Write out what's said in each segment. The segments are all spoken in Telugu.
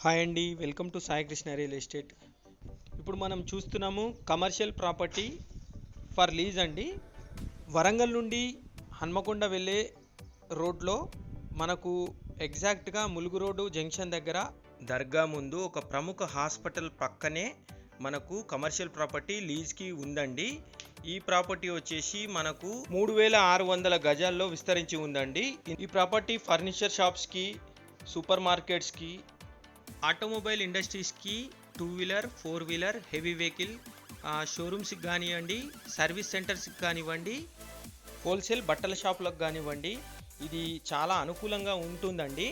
హాయ్ అండి, welcome to Sai Krishna real estate. ఇప్పుడు మనం చూస్తున్నాము కమర్షియల్ ప్రాపర్టీ ఫర్ లీజ్ అండి. వరంగల్ నుండి హన్మకొండ వెళ్ళే రోడ్లో మనకు ఎగ్జాక్ట్గా ములుగు రోడ్డు జంక్షన్ దగ్గర దర్గా ముందు ఒక ప్రముఖ హాస్పిటల్ పక్కనే మనకు కమర్షియల్ ప్రాపర్టీ లీజ్కి ఉందండి. ఈ ప్రాపర్టీ వచ్చేసి మనకు 3600 గజాల్లో విస్తరించి ఉందండి. ఈ ప్రాపర్టీ ఫర్నిచర్ షాప్స్కి, సూపర్ మార్కెట్స్కి, ఆటోమొబైల్ ఇండస్ట్రీస్కి, 2 వీలర్ 4 వీలర్ హెవీ వెహికల్ షోరూమ్స్కి కానివ్వండి, సర్వీస్ సెంటర్స్కి కానివ్వండి, హోల్సేల్ బట్టల షాపులకు కానివ్వండి, ఇది చాలా అనుకూలంగా ఉంటుందండి.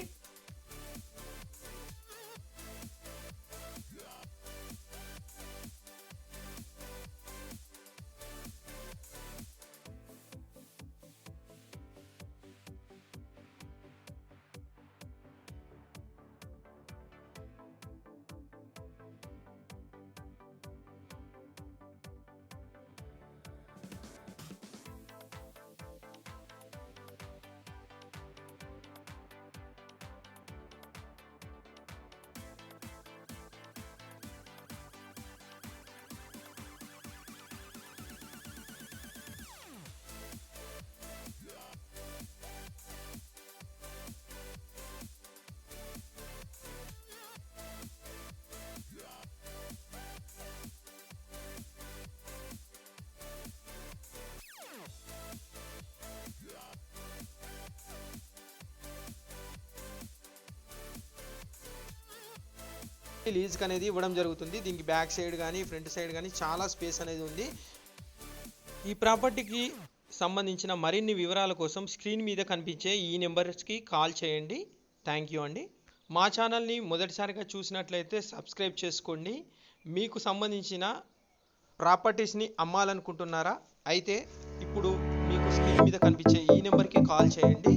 లీజ్కి అనేది ఇవ్వడం జరుగుతుంది. దీనికి బ్యాక్ సైడ్ కానీ ఫ్రంట్ సైడ్ కానీ చాలా స్పేస్ అనేది ఉంది. ఈ ప్రాపర్టీకి సంబంధించిన మరిన్ని వివరాల కోసం స్క్రీన్ మీద కనిపించే ఈ నెంబర్స్కి కాల్ చేయండి. థ్యాంక్ యూ అండి. మా ఛానల్ని మొదటిసారిగా చూసినట్లయితే సబ్స్క్రైబ్ చేసుకోండి. మీకు సంబంధించిన ప్రాపర్టీస్ని అమ్మాలనుకుంటున్నారా? అయితే ఇప్పుడు మీకు స్క్రీన్ మీద కనిపించే ఈ నెంబర్కి కాల్ చేయండి.